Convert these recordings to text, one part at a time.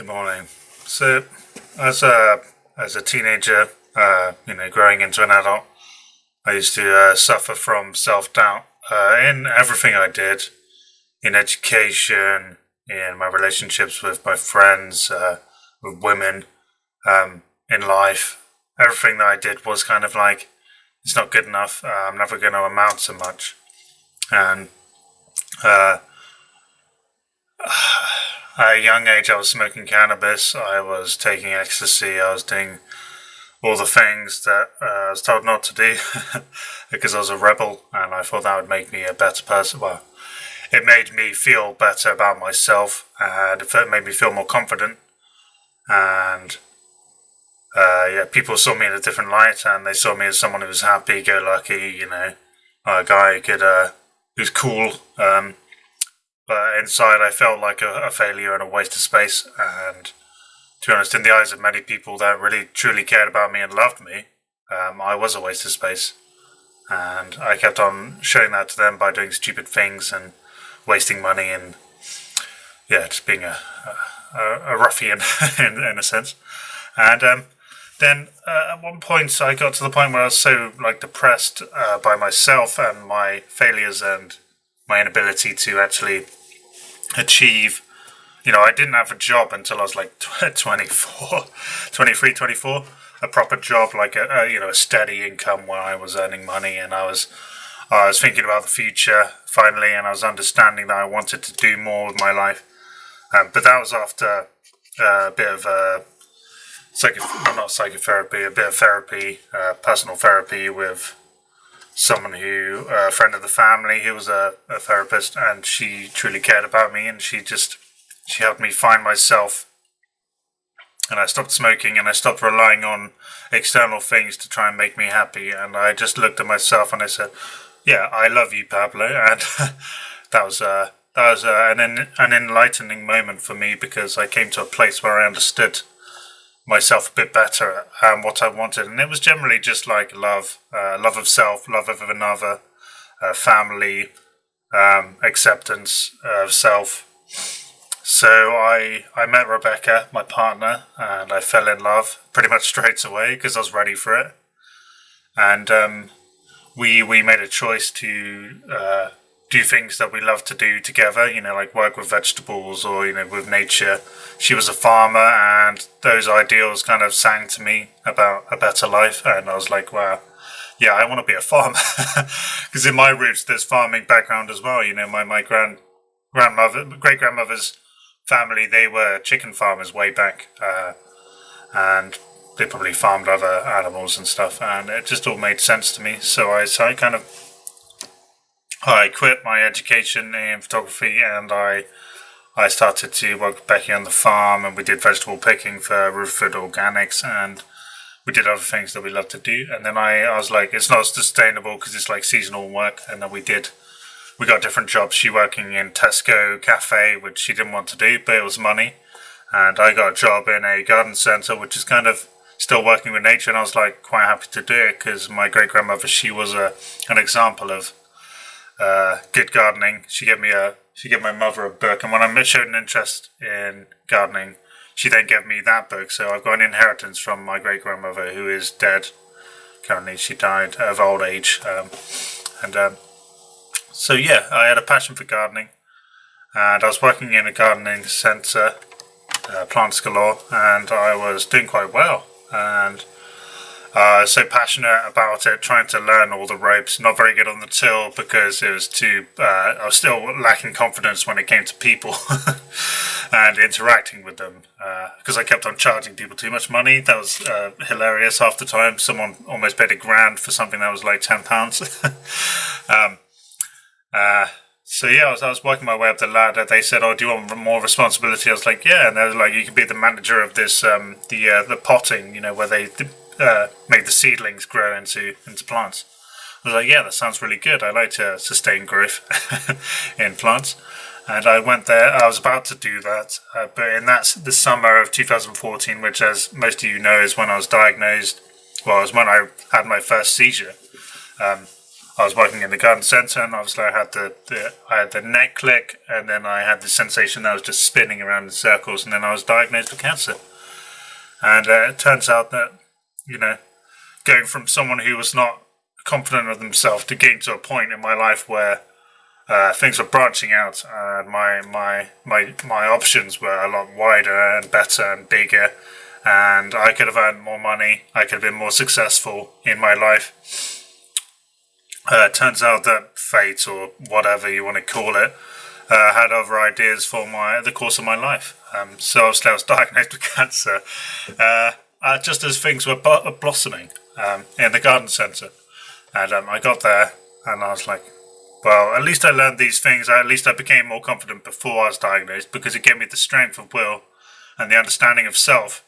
Good morning. So, as a teenager, growing into an adult, I used to suffer from self doubt in everything I did, in education, in my relationships with my friends, with women, in life. Everything that I did was kind of like, it's not good enough. I'm never going to amount to much. And uh, at a young age, I was smoking cannabis. I was taking ecstasy. I was doing all the things that I was told not to do because I was a rebel, and I thought that would make me a better person. Well, it made me feel better about myself, and it made me feel more confident. And people saw me in a different light, and they saw me as someone who was happy-go-lucky, a guy who could, who's cool. But inside, I felt like a failure and a waste of space. And to be honest, in the eyes of many people that really truly cared about me and loved me, I was a waste of space. And I kept on showing that to them by doing stupid things and wasting money and, just being a ruffian in a sense. And then at one point, I got to the point where I was so depressed by myself and my failures and my inability to actually achieve. I didn't have a job until I was like 24, 23, 24. A proper job, like a steady income where I was earning money, and I was thinking about the future finally, and I was understanding that I wanted to do more with my life. But that was after a bit of not psychotherapy, a bit of therapy, personal therapy with someone who, a friend of the family who was a therapist, and she truly cared about me, and she helped me find myself. And I stopped smoking, and I stopped relying on external things to try and make me happy. And I just looked at myself and I said, "Yeah, I love you, Pablo." And that was an enlightening moment for me, because I came to a place where I understood myself a bit better and what I wanted. And it was generally just like love, love of self, love of another, family, acceptance of self. So I met Rebecca, my partner, and I fell in love pretty much straight away because I was ready for it. And we made a choice to do things that we love to do together, like work with vegetables or, with nature. She was a farmer, and those ideals kind of sang to me about a better life. And I was like, wow, yeah, I want to be a farmer. Because in my roots, there's farming background as well. My great grandmother's family, they were chicken farmers way back. And they probably farmed other animals and stuff. And it just all made sense to me. So I quit my education in photography, and I started to work with Becky on the farm, and we did vegetable picking for Rutherford Organics, and we did other things that we love to do. And then I was like, it's not sustainable because it's like seasonal work. And then we got different jobs. She working in Tesco cafe, which she didn't want to do, but it was money. And I got a job in a garden centre, which is kind of still working with nature. And I was like quite happy to do it because my great grandmother, she was an example of good gardening. She gave my mother a book, and when I showed an interest in gardening, she then gave me that book. So I've got an inheritance from my great grandmother, who is dead currently. She died of old age, so yeah, I had a passion for gardening, and I was working in a gardening centre, Plants Galore, and I was doing quite well. And so passionate about it, trying to learn all the ropes. Not very good on the till because it was I was still lacking confidence when it came to people and interacting with them. Because I kept on charging people too much money. That was hilarious half the time. Someone almost paid £1,000 for something that was like £10. So yeah, I was working my way up the ladder. They said, "Oh, do you want more responsibility?" I was like, "Yeah." And they were like, "You can be the manager of this, the potting, where they make the seedlings grow into plants." I was like, "Yeah, that sounds really good. I like to sustain growth in plants." And I went there. I was about to do that, but in the summer of 2014, which, as most of you know, is when I was diagnosed. Well, it was when I had my first seizure. I I was working in the garden centre, and obviously I had the neck click, and then I had the sensation that I was just spinning around in circles, and then I was diagnosed with cancer. And it turns out that, you know, going from someone who was not confident of themselves to getting to a point in my life where things were branching out, and my options were a lot wider and better and bigger, and I could have earned more money. I could have been more successful in my life. It turns out that fate, or whatever you want to call it, had other ideas for the course of my life. So obviously I was diagnosed with cancer just as things were blossoming in the garden centre. And I got there and I was like, well, at least I learned these things. At least I became more confident before I was diagnosed, because it gave me the strength of will and the understanding of self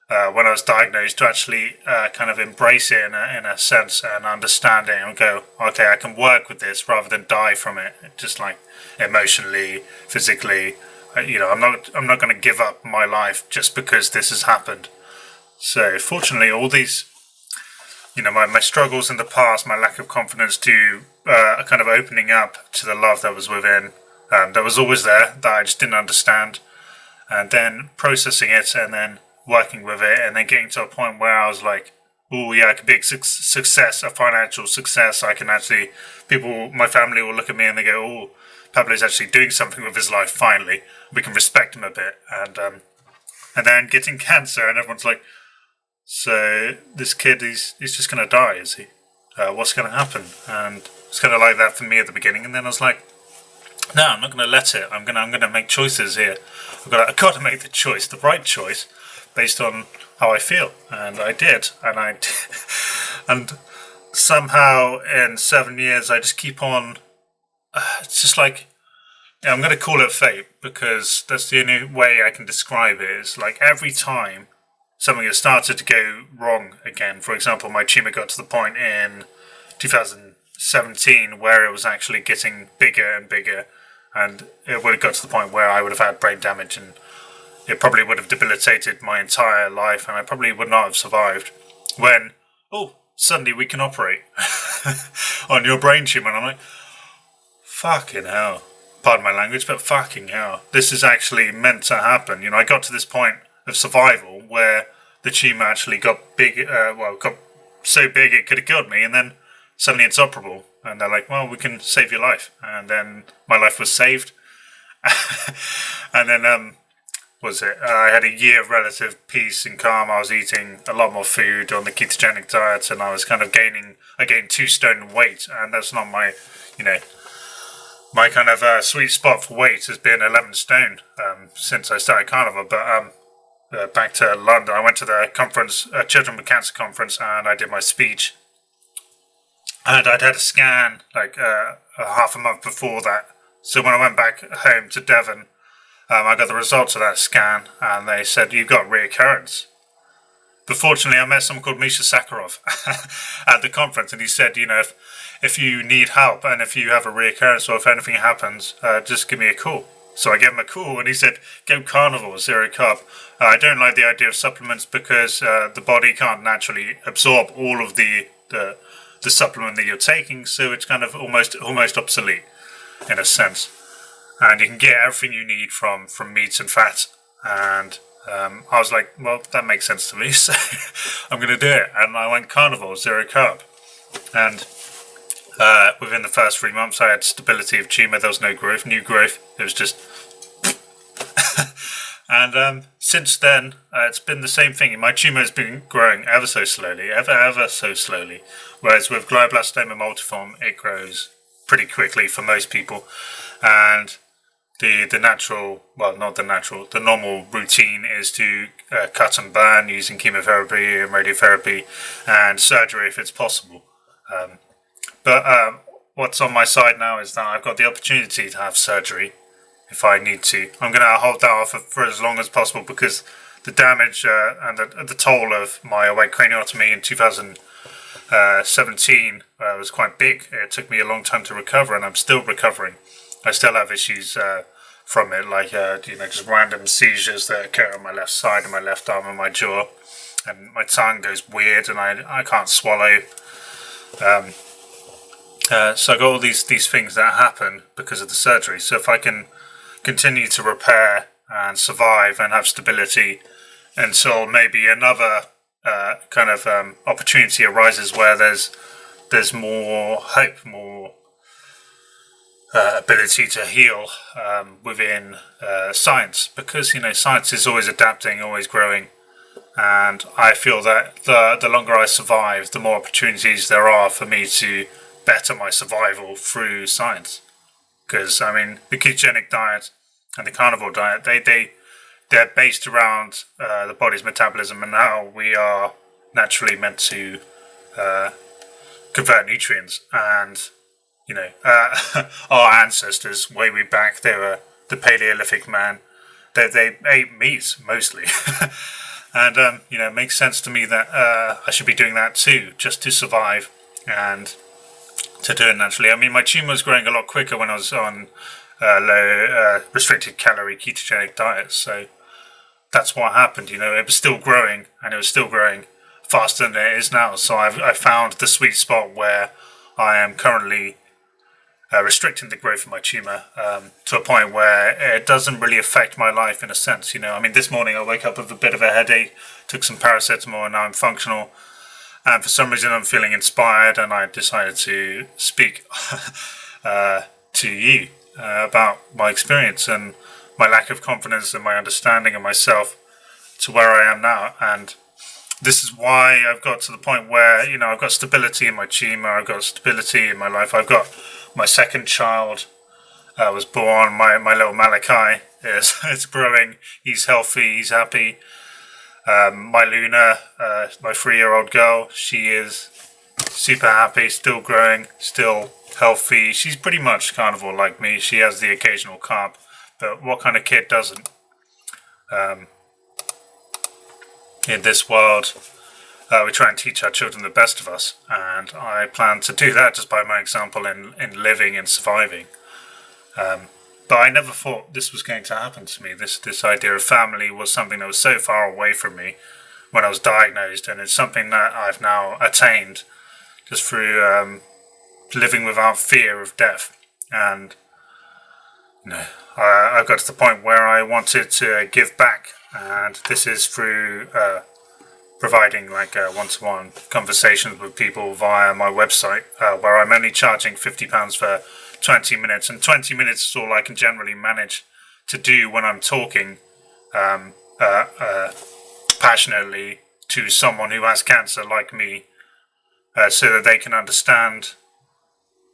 when I was diagnosed, to actually kind of embrace it in a sense and understand it and go, okay, I can work with this rather than die from it, just like emotionally, physically. I'm not going to give up my life just because this has happened. So fortunately, all these, my struggles in the past, my lack of confidence to kind of opening up to the love that was within, that was always there, that I just didn't understand, and then processing it and then working with it, and then getting to a point where I was like, oh yeah, I could be a success, a financial success. I can actually, my family will look at me and they go, oh, Pablo's actually doing something with his life finally. We can respect him a bit. And then getting cancer, and everyone's like, so this kid, he's just going to die, is he? What's going to happen? And it's kind of like that for me at the beginning. And then I was like, no, I'm not going to let it. I'm going to make choices here. I've got to make the choice, the right choice, based on how I feel. And I did. And somehow in 7 years, I just keep on. It's just like, I'm going to call it fate, because that's the only way I can describe it. Is like every time something has started to go wrong again. For example, my tumour got to the point in 2017 where it was actually getting bigger and bigger, and it would have got to the point where I would have had brain damage, and it probably would have debilitated my entire life, and I probably would not have survived. When, suddenly we can operate on your brain tumour. And I'm like, fucking hell. Pardon my language, but fucking hell. This is actually meant to happen. I got to this point of survival where the tumour actually got big, got so big it could have killed me, and then suddenly it's operable. And they're like, well, we can save your life. And then my life was saved. And then, I had a year of relative peace and calm. I was eating a lot more food on the ketogenic diet, and I was kind of I gained 2 stone in weight, and that's not my, my kind of sweet spot for weight has been 11 stone since I started carnivore. But back to London, I went to the conference, Children with Cancer conference, and I did my speech. And I'd had a scan like half a month before that. So when I went back home to Devon, I got the results of that scan, and they said, you've got reoccurrence. But fortunately, I met someone called Misha Sakharov at the conference, and he said, if you need help and if you have a reoccurrence or if anything happens, just give me a call. So I gave him a call, and he said, go carnivore, 0 carb. I don't like the idea of supplements because the body can't naturally absorb all of the supplement that you're taking, so it's kind of almost obsolete in a sense. And you can get everything you need from meats and fats. And I was like, well, that makes sense to me, so I'm going to do it. And I went carnivore, 0 carb. And within the first 3 months, I had stability of tumour. There was no new growth. It was just... And since then, it's been the same thing. My tumour has been growing ever so slowly, ever so slowly. Whereas with glioblastoma multiforme, it grows pretty quickly for most people. And the normal routine is to cut and burn using chemotherapy and radiotherapy and surgery if it's possible. But what's on my side now is that I've got the opportunity to have surgery if I need to. I'm going to hold that off for as long as possible, because the damage and the toll of my awake craniotomy in 2017 was quite big. It took me a long time to recover, and I'm still recovering. I still have issues from it, like just random seizures that occur on my left side and my left arm and my jaw, and my tongue goes weird, and I can't swallow. So I got all these things that happen because of the surgery. So if I can continue to repair and survive and have stability until maybe another opportunity arises where there's more hope, more ability to heal within science, because science is always adapting, always growing, and I feel that the longer I survive, the more opportunities there are for me to better my survival through science. Because the ketogenic diet and the carnivore diet, they're based around the body's metabolism and how we are naturally meant to convert nutrients. And our ancestors way back, they were the Paleolithic man. They ate meat mostly, and it makes sense to me that I should be doing that too, just to survive and to do it naturally. My tumor was growing a lot quicker when I was on low restricted calorie ketogenic diets, so that's what happened. It was still growing, and it was still growing faster than it is now. So I found the sweet spot where I am currently restricting the growth of my tumor to a point where it doesn't really affect my life in a sense. This morning I woke up with a bit of a headache, took some paracetamol, and now I'm functional. And for some reason I'm feeling inspired, and I decided to speak to you about my experience and my lack of confidence and my understanding of myself to where I am now. And this is why I've got to the point where, I've got stability in my tumor, I've got stability in my life. I've got my second child was born, my little Malachi is growing, he's healthy, he's happy. My Luna, my 3-year-old girl, she is super happy, still growing, still healthy. She's pretty much carnivore like me. She has the occasional carb, but what kind of kid doesn't? In this world, we try and teach our children the best of us, and I plan to do that just by my example in living and surviving. But I never thought this was going to happen to me. This idea of family was something that was so far away from me when I was diagnosed, and it's something that I've now attained just through living without fear of death. And I got to the point where I wanted to give back, and this is through providing one-to-one conversations with people via my website, where I'm only charging £50 for 20 minutes, and 20 minutes is all I can generally manage to do when I'm talking passionately to someone who has cancer like me, so that they can understand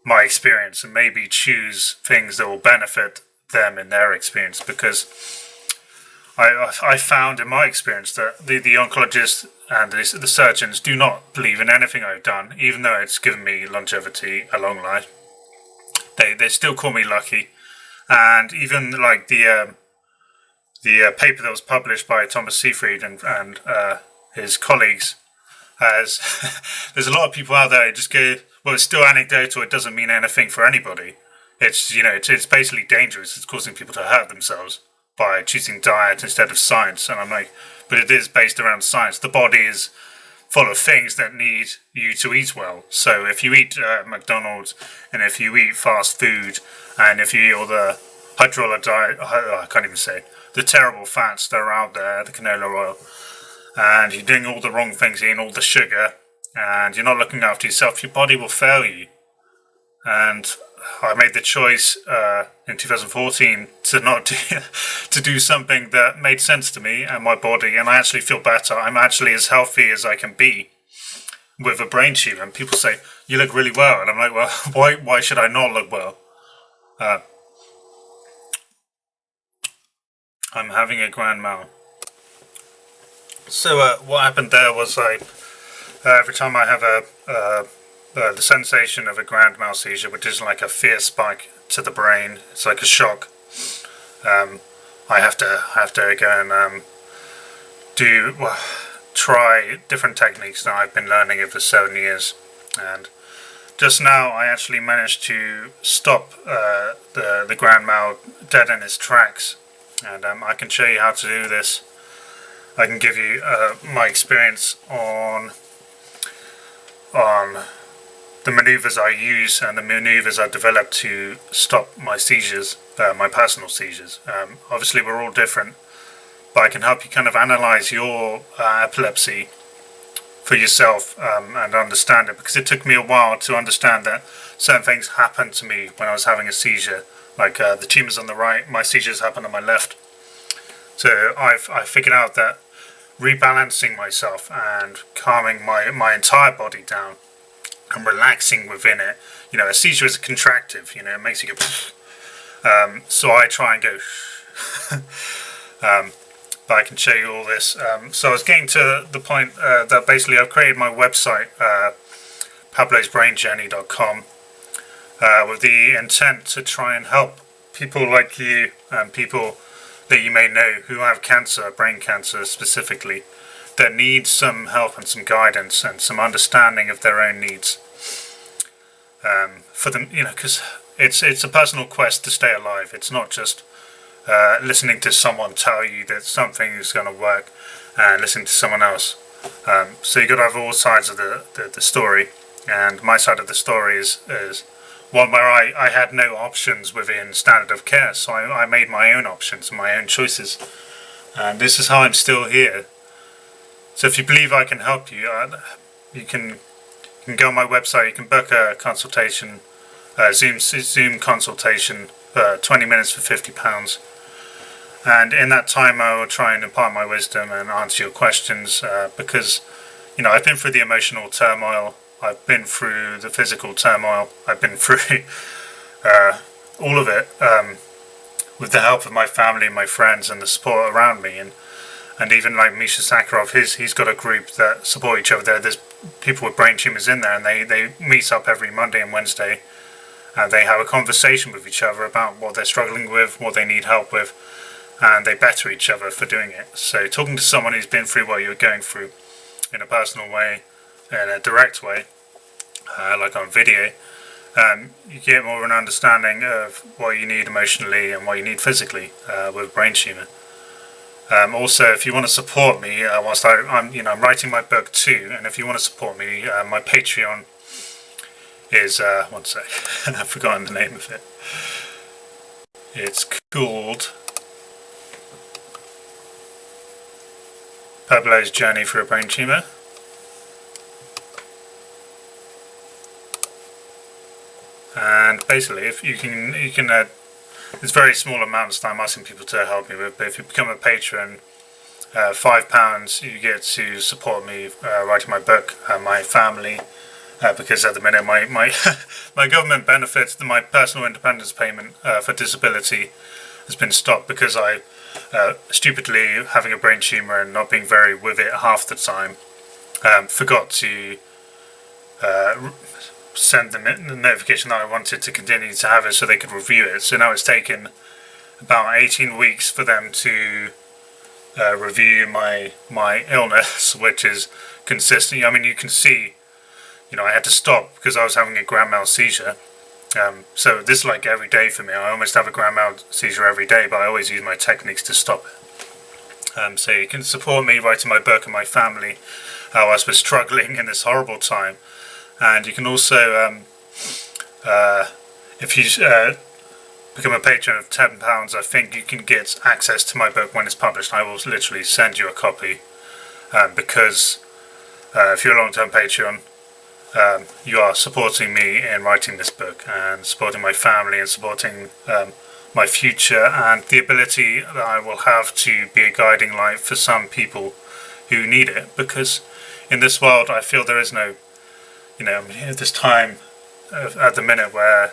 my experience and maybe choose things that will benefit them in their experience. Because I found in my experience that the oncologists and the surgeons do not believe in anything I've done, even though it's given me longevity, a long life. They still call me lucky, and even like the paper that was published by Thomas Seyfried and his colleagues has there's a lot of people out there who just go, well, it's still anecdotal, it doesn't mean anything for anybody. It's it's basically dangerous. It's causing people to hurt themselves by choosing diet instead of science. And I'm like, but it is based around science. The body is full of things that need you to eat well. So if you eat McDonald's, and if you eat fast food, and if you eat all the hydrolyzed diet, I can't even say, the terrible fats that are out there, the canola oil, and you're doing all the wrong things, eating all the sugar, and you're not looking after yourself, your body will fail you. And I made the choice in 2014 to not to do something that made sense to me and my body, and I actually feel better. I'm actually as healthy as I can be with a brain tumor. And people say, you look really well, and I'm like, well, why should I not look well? I'm having a grand mal. So what happened there was every time I have the sensation of a grand mal seizure, which is like a fear spike to the brain, it's like a shock. I have to go and try different techniques that I've been learning over 7 years. And just now, I actually managed to stop the grand mal dead in its tracks, and I can show you how to do this. I can give you my experience on the maneuvers I use and the maneuvers I developed to stop my seizures, my personal seizures. Obviously, we're all different, but I can help you kind of analyze your epilepsy for yourself and understand it, because it took me a while to understand that certain things happened to me when I was having a seizure. Like the tumours on the right, my seizures happen on my left. So I figured out that rebalancing myself and calming my entire body down and relaxing within it. A seizure is a contractive, it makes you go so I try and go but I can show you all this. So I was getting to the point that basically I've created my website, pablosbrainjourney.com, with the intent to try and help people like you and people that you may know who have cancer, brain cancer specifically, that need some help and some guidance and some understanding of their own needs. For them, because it's a personal quest to stay alive. It's not just listening to someone tell you that something is going to work and listening to someone else. So you've got to have all sides of the story, and my side of the story is one where I had no options within standard of care, so I made my own options and my own choices, and this is how I'm still here. So if you believe I can help you, you can go on my website. You can book a consultation, Zoom consultation for 20 minutes for £50. And in that time I will try and impart my wisdom and answer your questions, because I've been through the emotional turmoil, I've been through the physical turmoil, I've been through all of it, with the help of my family and my friends and the support around me, and even like Misha Sakharov, he's got a group that support each other there. There's people with brain tumours in there, and they meet up every Monday and Wednesday, and they have a conversation with each other about what they're struggling with, what they need help with, and they better each other for doing it. So talking to someone who's been through what you're going through in a personal way, in a direct way, like on video, you get more of an understanding of what you need emotionally and what you need physically with brain tumour. Also, if you want to support me, whilst I'm writing my book too, and if you want to support me, my Patreon is one sec, I've forgotten the name of it. It's called Pablo's Journey for a Brain Tumour. And basically, if you can it's very small amounts that I'm asking people to help me with, but if you become a patron, £5, you get to support me writing my book, my family, because at the minute my my government benefits, my personal independence payment for disability has been stopped because I stupidly, having a brain tumour and not being very with it half the time, forgot to send the notification that I wanted to continue to have it so they could review it. So now it's taken about 18 weeks for them to review my illness, which is consistent. I mean, you can see, I had to stop because I was having a grand mal seizure. So this is like every day for me. I almost have a grand mal seizure every day, but I always use my techniques to stop it. So you can support me writing my book and my family whilst we're struggling in this horrible time. And you can also, if you become a patron of £10, I think you can get access to my book when it's published. I will literally send you a copy, because if you're a long-term Patreon, you are supporting me in writing this book and supporting my family and supporting my future and the ability that I will have to be a guiding light for some people who need it. Because in this world, I feel there is no, at this time at the minute where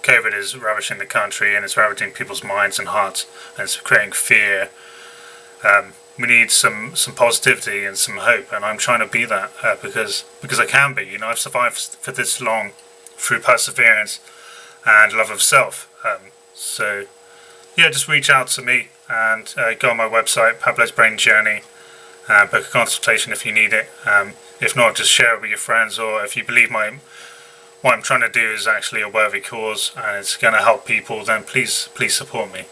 COVID is ravaging the country and it's ravaging people's minds and hearts and it's creating fear. We need some positivity and some hope, and I'm trying to be that because I can be. I've survived for this long through perseverance and love of self. So yeah, just reach out to me and go on my website, Pablo's Brain Journey, book a consultation if you need it. If not, just share it with your friends, or if you believe what I'm trying to do is actually a worthy cause and it's going to help people, then please support me.